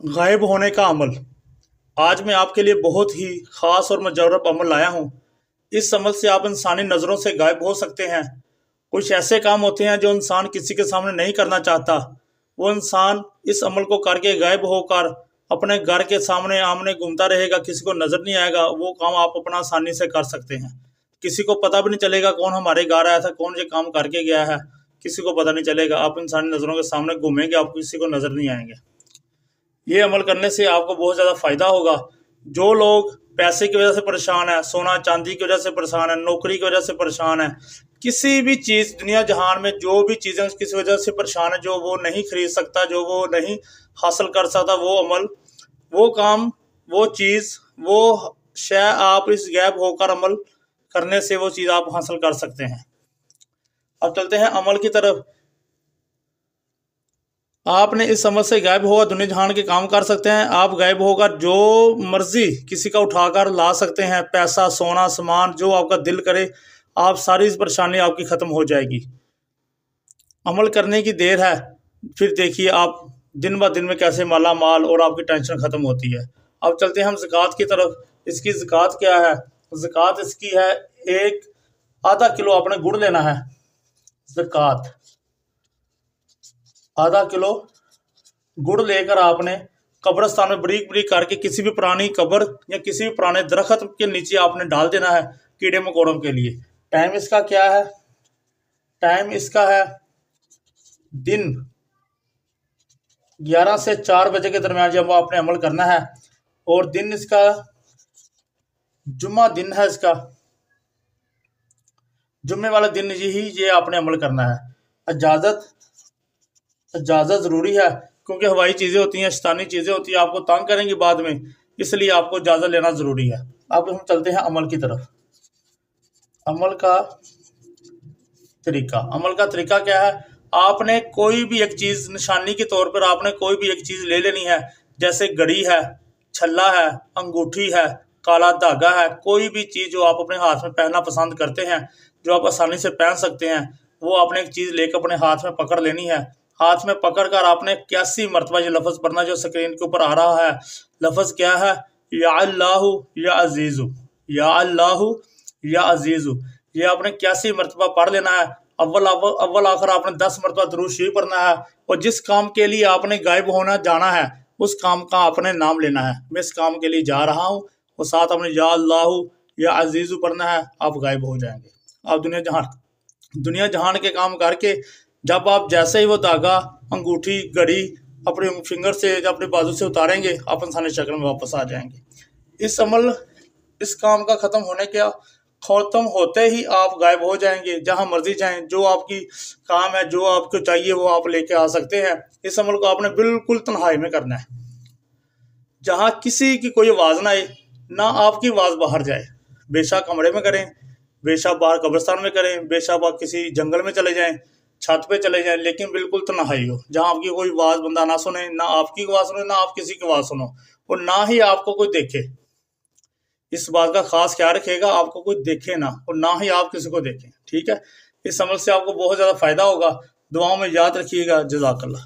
غائب ہونے کا عمل۔ آج میں آپ کے لیے بہت ہی خاص اور مجرب عمل لایا ہوں۔ اس عمل سے آپ انسانی نظروں سے غائب ہو سکتے ہیں۔ کچھ ایسے کام ہوتے ہیں جو انسان کسی کے سامنے نہیں کرنا چاہتا، وہ انسان اس عمل کو کر کے غائب ہو کر اپنے گھر کے سامنے آمنے گھومتا رہے گا، کسی کو نظر نہیں آئے گا۔ وہ کام آپ اپنا آسانی سے کر سکتے ہیں، کسی کو پتہ بھی نہیں چلے گا کون ہمارے گھر آیا تھا، کون یہ کام کر کے گیا ہے، کسی کو پتہ نہیں چلے گا۔ آپ انسانی نظروں کے سامنے گھومیں گے، آپ کسی کو نظر نہیں آئیں گے۔ یہ عمل کرنے سے آپ کو بہت زیادہ فائدہ ہوگا۔ جو لوگ پیسے کی وجہ سے پریشان ہیں، سونا چاندی کی وجہ سے پریشان ہیں، نوکری کی وجہ سے پریشان ہیں، کسی بھی چیز دنیا جہان میں جو بھی چیزیں کسی وجہ سے پریشان ہیں، جو وہ نہیں خرید سکتا، جو وہ نہیں حاصل کر سکتا، وہ عمل، وہ کام، وہ چیز، وہ شے آپ اس غائب ہو کر عمل کرنے سے وہ چیز آپ حاصل کر سکتے ہیں۔ اب چلتے ہیں عمل کی طرف۔ آپ نے اس عمل سے غائب ہوگا دنیا جہان کے کام کر سکتے ہیں۔ آپ غائب ہوگا جو مرضی کسی کا اٹھا کر لا سکتے ہیں، پیسہ، سونا، سامان، جو آپ کا دل کرے، آپ ساری پریشانی آپ کی ختم ہو جائے گی۔ عمل کرنے کی دیر ہے، پھر دیکھیے آپ دن بہ دن میں کیسے مالا مال اور آپ کی ٹینشن ختم ہوتی ہے۔ اب چلتے ہیں ہم زکوٰۃ کی طرف۔ اس کی زکوٰۃ کیا ہے؟ زکوٰۃ اس کی ہے آدھا کلو آپ نے گڑ لینا ہے۔ زکوٰۃ آدھا کلو گڑ لے کر آپ نے قبرستان میں بریک بریک کر کے کسی بھی پرانی قبر یا کسی بھی پرانے درخت کے نیچے آپ نے ڈال دینا ہے کیڑے مکوڑوں کے لیے۔ ٹائم اس کا کیا ہے؟ ٹائم اس کا ہے دن 11 سے 4 بجے کے درمیان جب آپ نے عمل کرنا ہے، اور دن اس کا جمعہ دن ہے۔ اس کا جمعے والا دن یہ آپ نے عمل کرنا ہے۔ اجازت ضروری ہے، کیونکہ ہوائی چیزیں ہوتی ہیں، شیطانی چیزیں ہوتی ہیں، آپ کو تنگ کریں گی بعد میں، اس لیے آپ کو اجازت لینا ضروری ہے۔ اب ہم چلتے ہیں عمل کی طرف۔ عمل کا طریقہ کیا ہے؟ آپ نے کوئی بھی ایک چیز نشانی کے طور پر آپ نے کوئی بھی ایک چیز لے لینی ہے، جیسے گھڑی ہے، چھلا ہے، انگوٹھی ہے، کالا دھاگا ہے، کوئی بھی چیز جو آپ اپنے ہاتھ میں پہننا پسند کرتے ہیں، جو آپ آسانی سے پہن سکتے ہیں، وہ آپ نے ایک چیز لے کر اپنے ہاتھ میں پکڑ لینی ہے۔ ہاتھ میں پکڑ کر آپ نے 81 مرتبہ یہ لفظ پڑھنا جو سکرین کے اوپر آ رہا ہے۔ لفظ کیا ہے؟ یا اللہ یا عزیزو، یا اللہ یا عزیزو۔ یہ آپ نے 81 مرتبہ پڑھ لینا ہے۔ اول آخر آپ نے 10 مرتبہ درود شریف پڑھنا ہے، اور جس کام کے لیے آپ نے غائب ہونا جانا ہے اس کام کا آپ نے نام لینا ہے۔ میں اس کام کے لیے جا رہا ہوں، اور ساتھ آپ نے یا اللہ یا عزیزو پڑھنا ہے، آپ غائب ہو جائیں گے۔ آپ دنیا جہان کے کام کر کے جب آپ جیسے ہی وہ دھاگا، انگوٹھی، گھڑی اپنے فنگر سے اپنے بازو سے اتاریں گے، آپ انسانی شکل میں واپس آ جائیں گے۔ اس کام کا ختم ہوتے ہی آپ غائب ہو جائیں گے۔ جہاں مرضی جائیں، جو آپ کی کام ہے، جو آپ کو چاہیے وہ آپ لے کے آ سکتے ہیں۔ اس عمل کو آپ نے بالکل تنہائی میں کرنا ہے، جہاں کسی کی کوئی آواز نہ آئے، نہ آپ کی آواز باہر جائے۔ بے شک کمرے میں کریں، بے شک باہر قبرستان میں کریں، بے شک آپ کسی جنگل میں چلے جائیں، چھت پہ چلے جائیں، لیکن بالکل تنہائی ہو، جہاں آپ کی کوئی آواز بندہ نہ سنے، نہ آپ کی آواز سنے، نہ آپ کسی کی آواز سنو، اور نہ ہی آپ کو کوئی دیکھے۔ اس بات کا خاص خیال رکھیے گا، آپ کو کوئی دیکھے نہ، اور نہ ہی آپ کسی کو دیکھیں، ٹھیک ہے؟ اس عمل سے آپ کو بہت زیادہ فائدہ ہوگا۔ دعاؤں میں یاد رکھیے گا۔ جزاک اللہ۔